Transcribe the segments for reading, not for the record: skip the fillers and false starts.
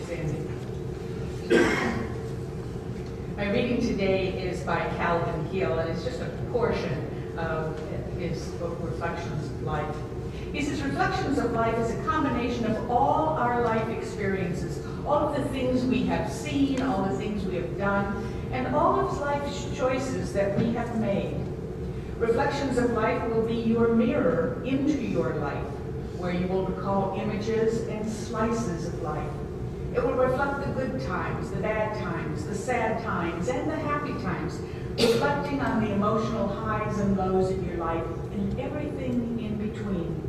Sandy. My reading today is by Calvin Hill, and it's just a portion of his book, Reflections of Life. He says, reflections of life is a combination of all our life experiences, all of the things we have seen, all the things we have done, and all of life's choices that we have made. Reflections of life will be your mirror into your life, where you will recall images and slices of life. It will reflect the good times, the bad times, the sad times, and the happy times, reflecting on the emotional highs and lows of your life and everything in between.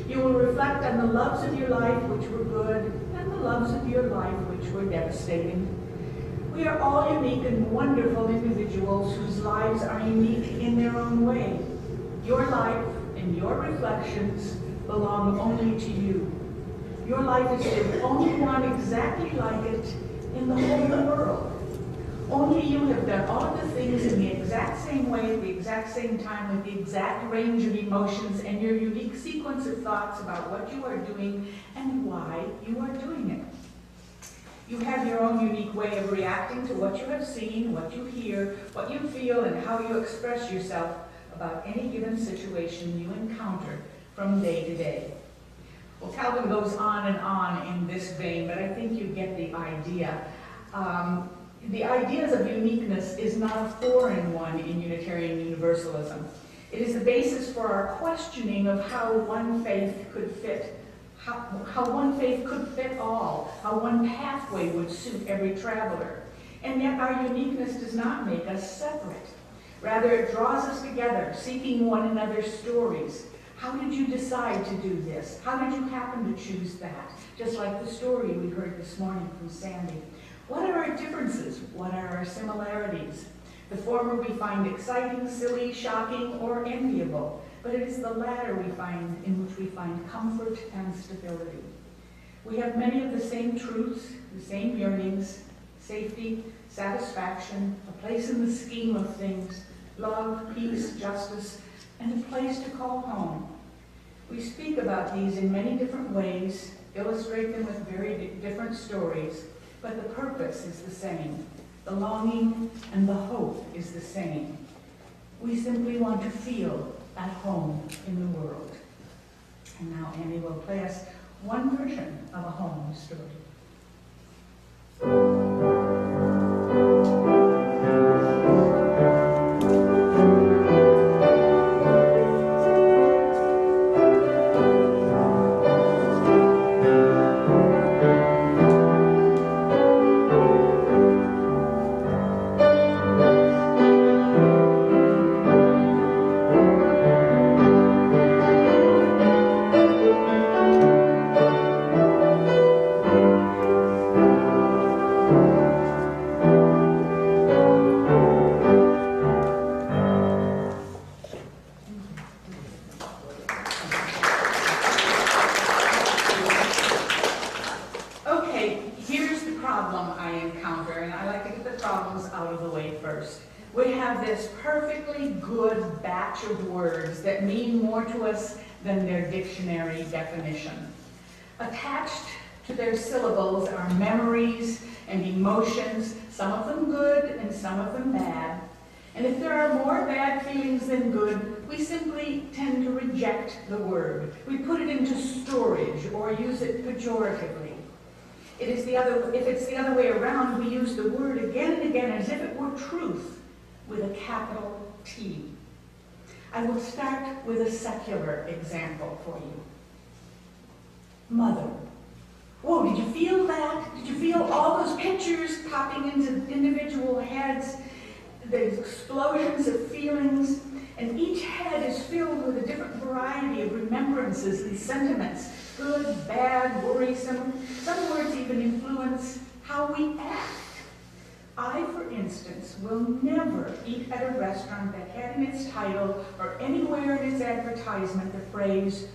You will reflect on the loves of your life which were good and the loves of your life which were devastating. We are all unique and wonderful individuals whose lives are unique in their own way. Your life and your reflections belong only to you. Your life is the only one exactly like it in the whole world. Only you have done all of the things in the exact same way, at the exact same time, with the exact range of emotions and your unique sequence of thoughts about what you are doing and why you are doing it. You have your own unique way of reacting to what you have seen, what you hear, what you feel, and how you express yourself about any given situation you encounter from day to day. Well, Calvin goes on and on in this vein, but I think you get the idea. The ideas of uniqueness is not a foreign one in Unitarian Universalism. It is the basis for our questioning of how one faith could fit, how one faith could fit all, how one pathway would suit every traveler. And yet our uniqueness does not make us separate. Rather, it draws us together, seeking one another's stories. How did you decide to do this? How did you happen to choose that? Just like the story we heard this morning from Sandy. What are our differences? What are our similarities? The former we find exciting, silly, shocking, or enviable, but it is the latter we find in which we find comfort and stability. We have many of the same truths, the same yearnings, safety, satisfaction, a place in the scheme of things, love, peace, justice, and a place to call home. We speak about these in many different ways, illustrate them with very different stories, but the purpose is the same. The longing and the hope is the same. We simply want to feel at home in the world. And now Annie will play us one version of a home story. That mean more to us than their dictionary definition. Attached to their syllables are memories and emotions, some of them good and some of them bad. And if there are more bad feelings than good, we simply tend to reject the word. We put it into storage or use it pejoratively. If it's the other way around, we use the word again and again as if it were truth with a capital T. I will start with a secular example for you. Mother. Whoa, did you feel that? Did you feel all those pictures popping into individual heads? The explosions of feelings, and each head is filled with a different variety of remembrances and sentiments, good, bad, worrisome. Some words even influence how we act. I, for instance, will never eat at a restaurant that had in its title or anywhere in its advertisement the phrase,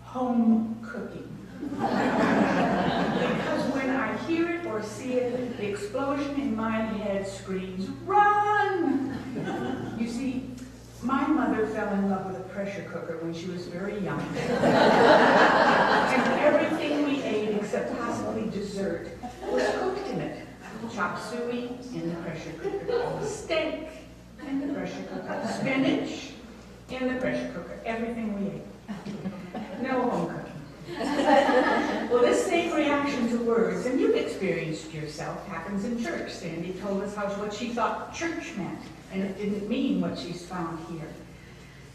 home cooking. Because when I hear it or see it, the explosion in my head screams, run! You see, my mother fell in love with a pressure cooker when she was very young. And everything we ate except possibly dessert, was cooked in it. Chop suey in the pressure cooker. Steak in the pressure cooker. Spinach in the pressure cooker. Everything we ate. No home cooking. Well, this same reaction to words, and you've experienced yourself, happens in church. Sandy told us what she thought church meant, and it didn't mean what she's found here.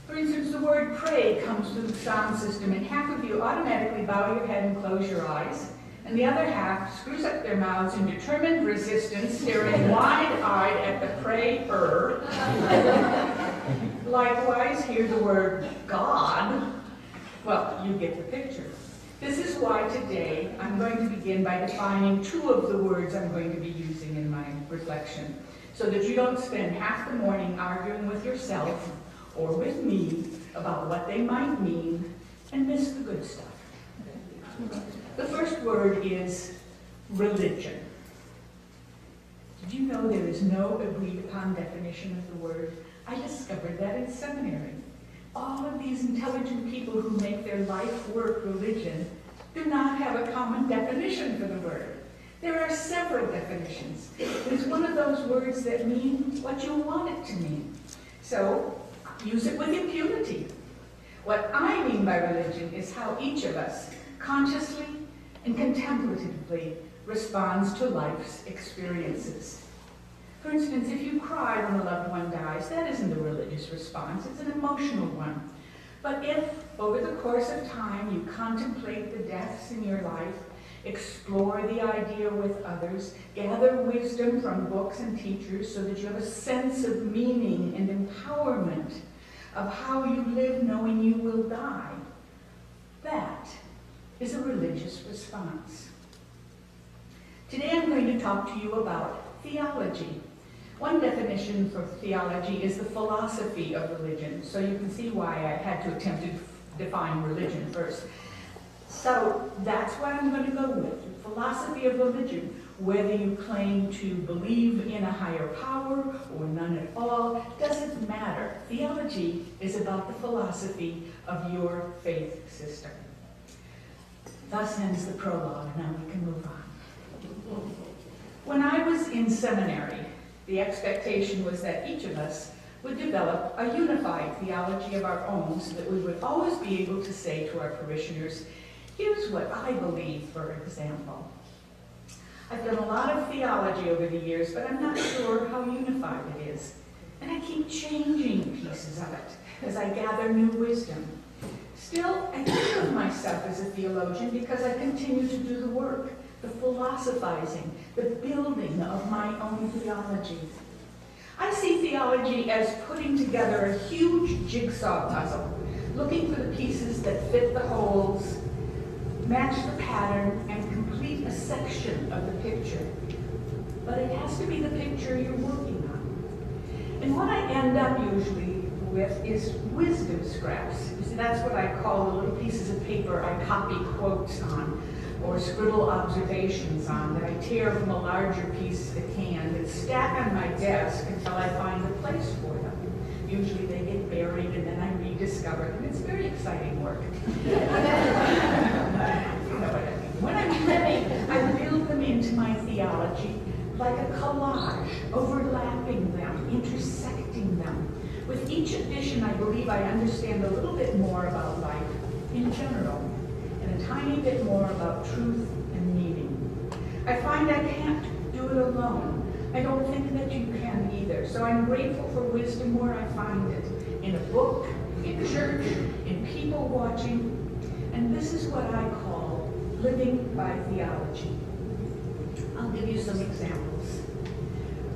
For instance, the word pray comes through the sound system, and half of you automatically bow your head and close your eyes, and the other half screws up their mouths in determined resistance, staring wide-eyed at the prayer. Likewise, hear the word God. Well, you get the picture. This is why today I'm going to begin by defining two of the words I'm going to be using in my reflection, so that you don't spend half the morning arguing with yourself or with me about what they might mean and miss the good stuff. The first word is religion. Did you know there is no agreed upon definition of the word? I discovered that in seminary. All of these intelligent people who make their life work religion do not have a common definition for the word. There are several definitions. It's one of those words that mean what you want it to mean. So, use it with impunity. What I mean by religion is how each of us consciously and contemplatively responds to life's experiences. For instance, if you cry when a loved one dies, that isn't a religious response, it's an emotional one. But if, over the course of time, you contemplate the deaths in your life, explore the idea with others, gather wisdom from books and teachers so that you have a sense of meaning and empowerment of how you live knowing you will die, that is a religious response. Today I'm going to talk to you about theology. One definition for theology is the philosophy of religion, so you can see why I had to attempt to define religion first. So that's what I'm going to go with, philosophy of religion. Whether you claim to believe in a higher power or none at all, doesn't matter. Theology is about the philosophy of your faith system. Thus ends the prologue. Now we can move on. When I was in seminary, the expectation was that each of us would develop a unified theology of our own so that we would always be able to say to our parishioners, here's what I believe, for example. I've done a lot of theology over the years, but I'm not sure how unified it is. And I keep changing pieces of it as I gather new wisdom. Still, I think of myself as a theologian because I continue to do the work, the philosophizing, the building of my own theology. I see theology as putting together a huge jigsaw puzzle, looking for the pieces that fit the holes, match the pattern, and complete a section of the picture. But it has to be the picture you're working on. And what I end up usually with is wisdom scraps. You see, that's what I call the little pieces of paper I copy quotes on, or scribble observations on, that I tear from a larger piece of the can and stack on my desk until I find a place for them. Usually they get buried and then I rediscover them. It's very exciting work. You know what I mean. When I'm ready, I build them into my theology like a collage, overlapping them, intersecting them. With each edition, I believe I understand a little bit more about life in general, and a tiny bit more about truth and meaning. I find I can't do it alone. I don't think that you can either. So I'm grateful for wisdom where I find it. In a book, in church, in people watching. And this is what I call living by theology. I'll give you some examples.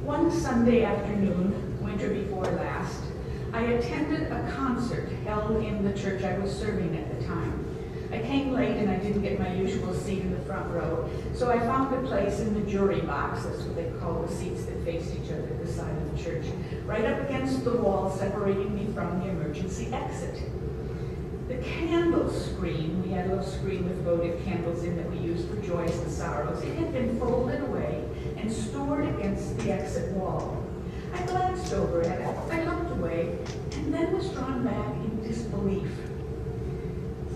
One Sunday afternoon, winter before last, I attended a concert held in the church I was serving at the time. I came late and I didn't get my usual seat in the front row, so I found a place in the jury box, that's what they call the seats that faced each other at the side of the church, right up against the wall separating me from the emergency exit. The candle screen, we had a little screen with votive candles in that we used for joys and sorrows, it had been folded away and stored against the exit wall. I glanced over at it, I looked away, and then was drawn back in disbelief.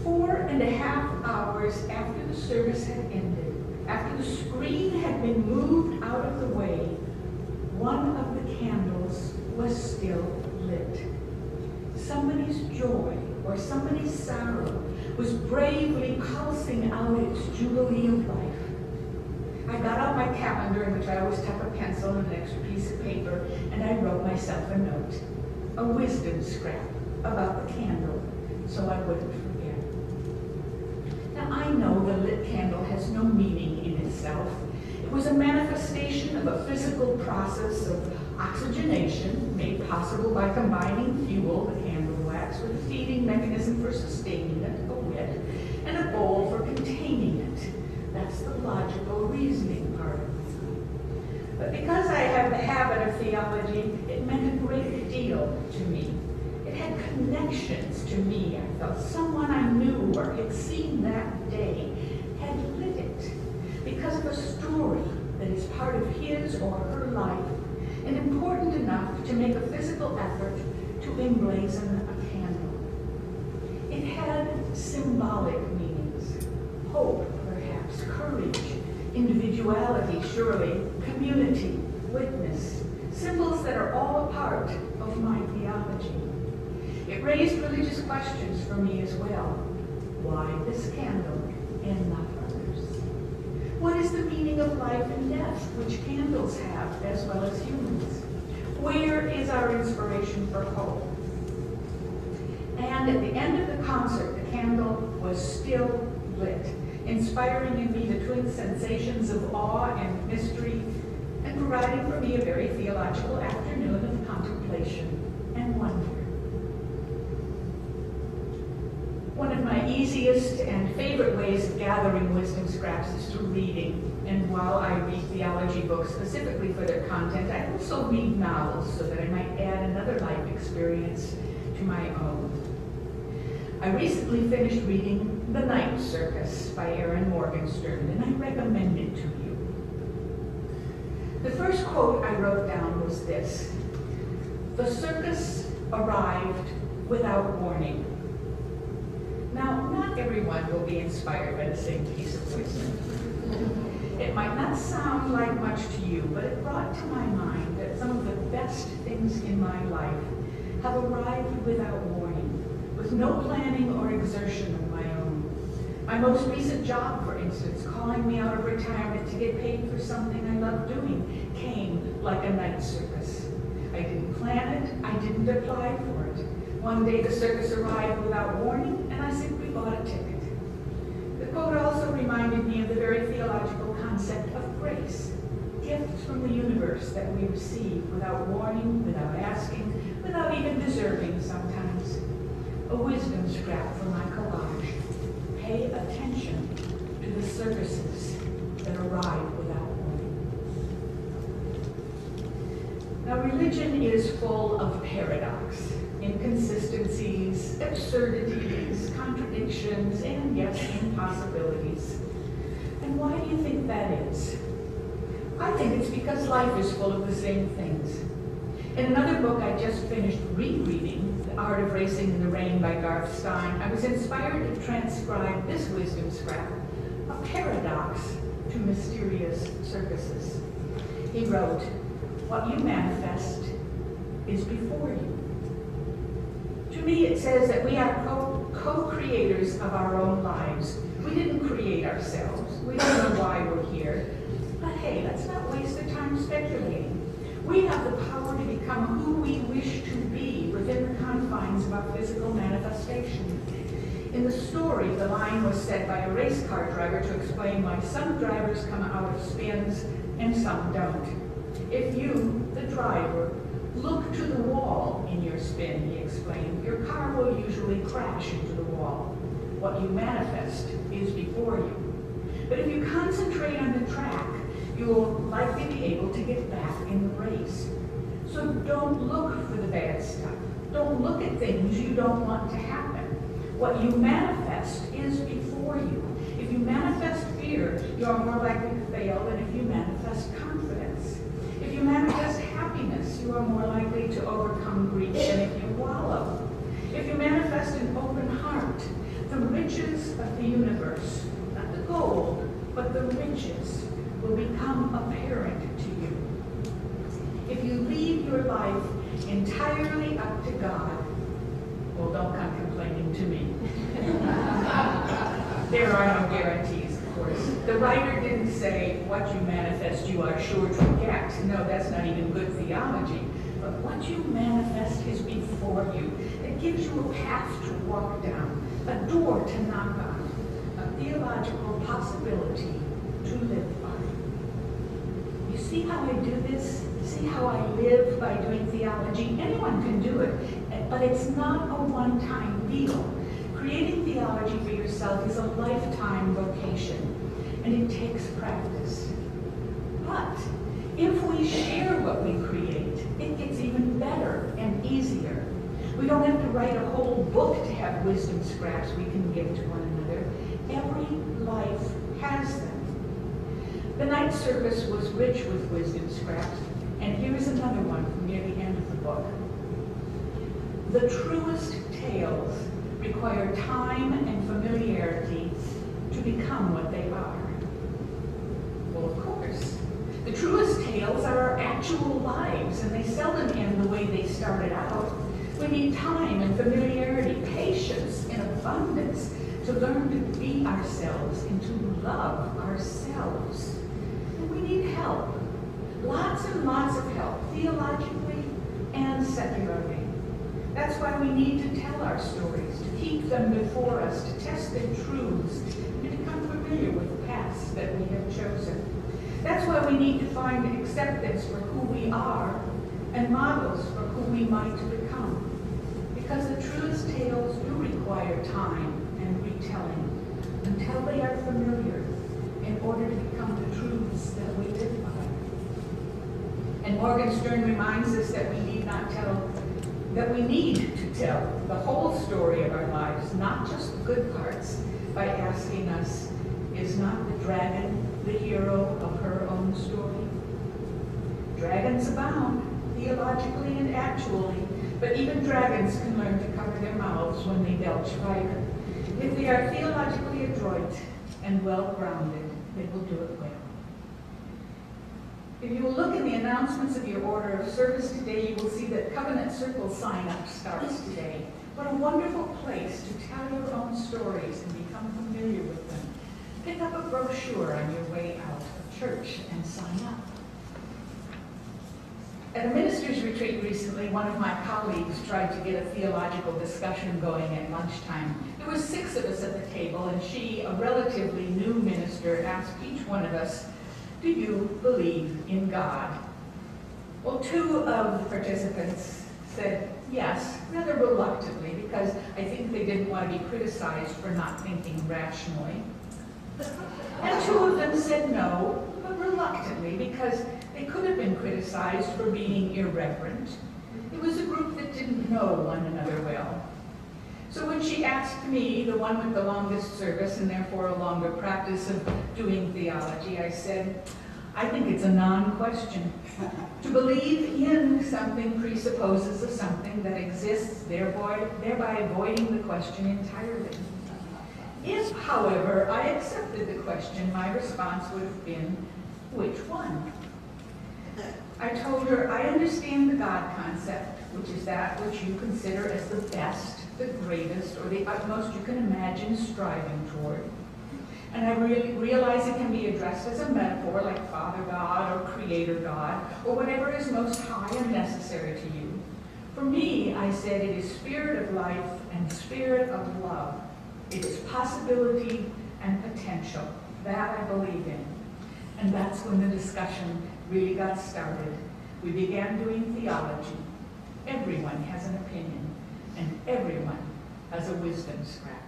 4 4.5 hours after the service had ended, after the screen had been moved out of the way, one of the candles was still lit. Somebody's joy or somebody's sorrow was bravely pulsing out its jubilee of life. I got out my calendar, in which I always tuck a pencil and an extra piece of paper, and I wrote myself a note, a wisdom scrap about the candle, so I wouldn't forget. Now, I know the lit candle has no meaning in itself. It was a manifestation of a physical process of oxygenation made possible by combining fuel, the candle wax, with a feeding mechanism for sustaining it, a wick, and a bowl for containing it. That's the logical reasoning part of it. But because I have the habit of theology, it meant a great deal to me. It had connections to me. I felt someone I knew or had seen that day had lit it because of a story that is part of his or her life and important enough to make a physical effort to emblazon a candle. It had symbolic meanings, hope perhaps, courage, individuality surely, community, witness, symbols that are all a part of my theology. It raised religious questions for me as well. Why this candle and not others? What is the meaning of life and death, which candles have as well as humans? Where is our inspiration for hope? And at the end of the concert, the candle was still lit, inspiring in me the twin sensations of awe and mystery, and providing for me a very theological afternoon of contemplation and wonder. One of my easiest and favorite ways of gathering wisdom scraps is through reading. And while I read theology books specifically for their content, I also read novels so that I might add another life experience to my own. I recently finished reading The Night Circus by Erin Morgenstern, and I recommend it to you. The first quote I wrote down was this: "The circus arrived without warning." Now, not everyone will be inspired by the same piece of wisdom. It might not sound like much to you, but it brought to my mind that some of the best things in my life have arrived without warning, with no planning or exertion of my own. My most recent job, for instance, calling me out of retirement to get paid for something I love doing, came like a night circus. I didn't plan it, I didn't apply for it. One day the circus arrived without warning, and I simply bought a ticket. The quote also reminded me of the very theological concept of grace, gifts from the universe that we receive without warning, without asking, without even deserving sometimes. A wisdom scrap for my collage. Pay attention to the circuses that arrive without warning. Now, religion is full of paradox, inconsistencies, absurdities, contradictions, and yes, impossibilities. And why do you think that is? I think it's because life is full of the same things. In another book I just finished rereading, The Art of Racing in the Rain by Garth Stein, I was inspired to transcribe this wisdom scrap, a paradox to mysterious circuses. He wrote, "What you manifest is before you." To me, it says that we are co-creators of our own lives. We didn't create ourselves. We don't know why we're here. But hey, let's not waste the time speculating. We have the power to become who we wish to be within the confines of our physical manifestation. In the story, the line was set by a race car driver to explain why some drivers come out of spins and some don't. If you, the driver, look to the wall in your spin, he explained, your car will usually crash into the wall. What you manifest is before you. But if you concentrate on the track, you will likely be able to get back in the race. So don't look for the bad stuff. Don't look at things you don't want to happen. What you manifest is before you. If you manifest fear, you are more likely to fail than if you manifest confidence. If you manifest happiness, you are more likely to overcome grief than if you wallow. If you manifest an open heart, the riches riches will become apparent to you. If you leave your life entirely up to God, well, don't come complaining to me. There are no guarantees, of course. The writer didn't say, what you manifest you are sure to get. No, that's not even good theology. But what you manifest is before you. It gives you a path to walk down, a door to knock on, a theological possibility to live by. You see how I do this? See how I live by doing theology? Anyone can do it, but it's not a one-time deal. Creating theology for yourself is a lifetime vocation, and it takes practice. But if we share what we create, it gets even better and easier. We don't have to write a whole book to have wisdom scraps we can give to one another. Every life has them. The night service was rich with wisdom scraps, and here's another one from near the end of the book. The truest tales require time and familiarity to become what they are. Well, of course. The truest tales are our actual lives, and they seldom end the way they started out. We need time and familiarity, patience and abundance to learn to be ourselves and to love ourselves. And we need help. Lots and lots of help, theologically and secularly. That's why we need to tell our stories, to keep them before us, to test their truths, and to become familiar with the paths that we have chosen. That's why we need to find acceptance for who we are and models for who we might become. Because the truest tales do require time and retelling until they are familiar in order to become the truths that we live by. And Morgenstern reminds us that we need to tell the whole story of our lives, not just the good parts, by asking us, is not the dragon the hero of her own story? Dragons abound, theologically and actually, but even dragons can learn to cover their mouths when they belch fire. If they are theologically adroit and well-grounded, they will do it well. If you will look in the announcements of your order of service today, you will see that Covenant Circle sign-up starts today. What a wonderful place to tell your own stories and become familiar with them. Pick up a brochure on your way out of church and sign up. At a minister's retreat recently, one of my colleagues tried to get a theological discussion going at lunchtime. There were 6 of us at the table, and she, a relatively new minister, asked each one of us, do you believe in God? Well, 2 of the participants said yes, rather reluctantly, because I think they didn't want to be criticized for not thinking rationally. And 2 of them said no, but reluctantly, because they could have been criticized for being irreverent. It was a group that didn't know one another well. So when she asked me, the one with the longest service and therefore a longer practice of doing theology, I said, I think it's a non-question. To believe in something presupposes a something that exists, thereby avoiding the question entirely. If, however, I accepted the question, my response would have been, which one? I told her, I understand the God concept, which is that which you consider as the best, the greatest, or the utmost you can imagine striving toward. And I realize it can be addressed as a metaphor like Father God or Creator God, or whatever is most high and necessary to you. For me, I said, it is spirit of life and spirit of love. It is possibility and potential. That I believe in. And that's when the discussion really got started. We began doing theology. Everyone has an opinion, and everyone has a wisdom scrap.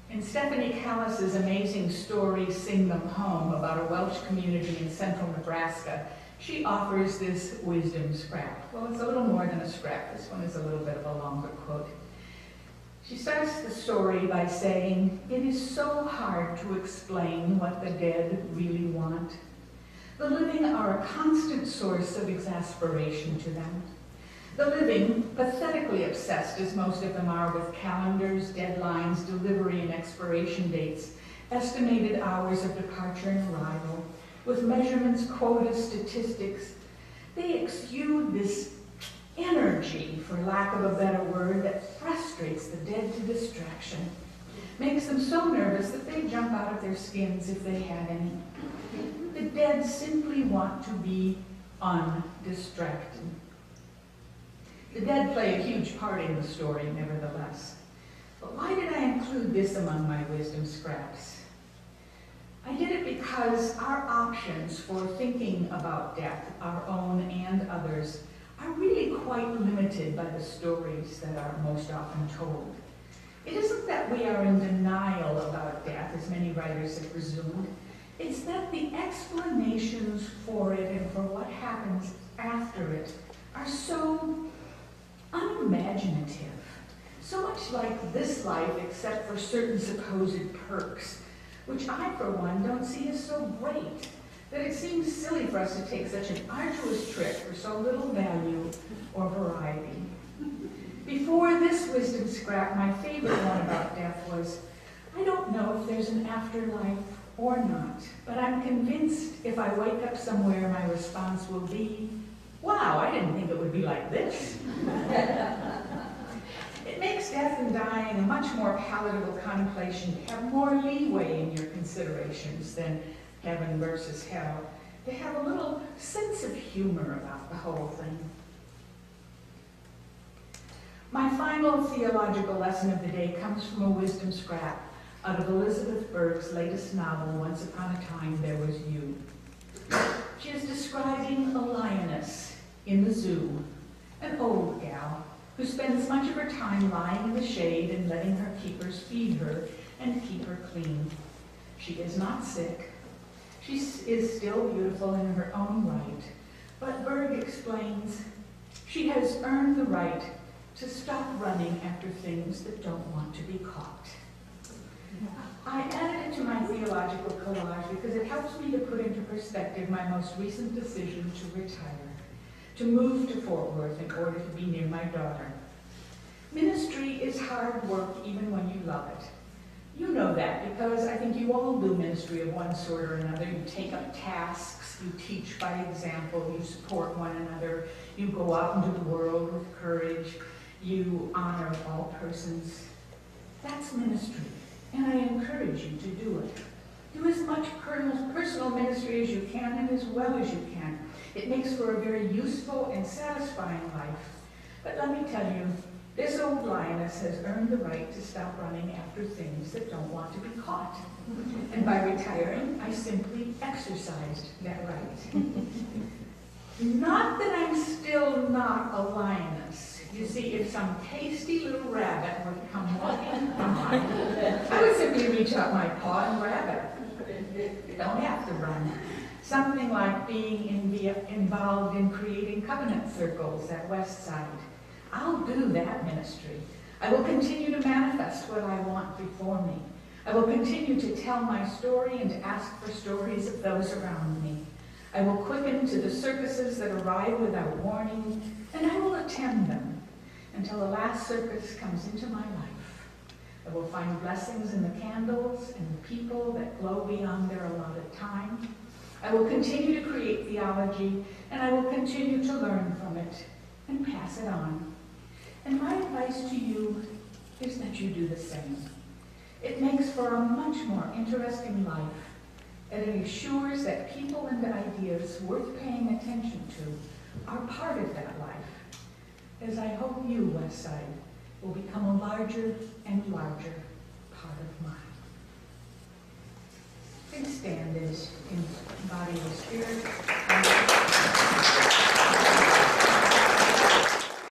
In Stephanie Callis's amazing story, Sing Them Home, about a Welsh community in central Nebraska, she offers this wisdom scrap. Well, it's a little more than a scrap. This one is a little bit of a longer quote. She starts the story by saying, it is so hard to explain what the dead really want. The living are a constant source of exasperation to them. The living, pathetically obsessed as most of them are with calendars, deadlines, delivery and expiration dates, estimated hours of departure and arrival, with measurements, quotas, statistics, they exude this energy, for lack of a better word, that frustrates the dead to distraction, makes them so nervous that they jump out of their skins if they had any. The dead simply want to be undistracted. The dead play a huge part in the story, nevertheless. But why did I include this among my wisdom scraps? I did it because our options for thinking about death, our own and others, are really quite limited by the stories that are most often told. It isn't that we are in denial about death, as many writers have presumed. It's that the explanations for it and for what happens after it are so unimaginative, so much like this life except for certain supposed perks, which I, for one, don't see as so great, that it seems silly for us to take such an arduous trip for so little value or variety. Before this wisdom scrap, my favorite one about death was, I don't know if there's an afterlife or not, but I'm convinced if I wake up somewhere, my response will be, wow, I didn't think it would be like this. It makes death and dying a much more palatable contemplation to have more leeway in your considerations than heaven versus hell, to have a little sense of humor about the whole thing. My final theological lesson of the day comes from a wisdom scrap out of Elizabeth Berg's latest novel, Once Upon a Time There Was You. She is describing a lioness in the zoo, an old gal, who spends much of her time lying in the shade and letting her keepers feed her and keep her clean. She is not sick. She is still beautiful in her own right, but Berg explains she has earned the right to stop running after things that don't want to be caught. I added it to my theological collage because it helps me to put into perspective my most recent decision to retire, to move to Fort Worth in order to be near my daughter. Ministry is hard work even when you love it. You know that because I think you all do ministry of one sort or another. You take up tasks, you teach by example, you support one another, you go out into the world with courage, you honor all persons. That's ministry, and I encourage you to do it. Do as much personal ministry as you can and as well as you can. It makes for a very useful and satisfying life. But let me tell you, this old lioness has earned the right to stop running after things that don't want to be caught. And by retiring, I simply exercised that right. Not that I'm still not a lioness. You see, if some tasty little rabbit would come walking by, I would simply reach out my paw and grab it. You don't have to run. Something like being involved in creating covenant circles at Westside. I'll do that ministry. I will continue to manifest what I want before me. I will continue to tell my story and to ask for stories of those around me. I will quicken to the circuses that arrive without warning, and I will attend them until the last circus comes into my life. I will find blessings in the candles and the people that glow beyond their allotted time. I will continue to create theology, and I will continue to learn from it and pass it on. And my advice to you is that you do the same. It makes for a much more interesting life, and it assures that people and ideas worth paying attention to are part of that life, as I hope you, Westside, will become a larger and larger part of mine. Please stand as in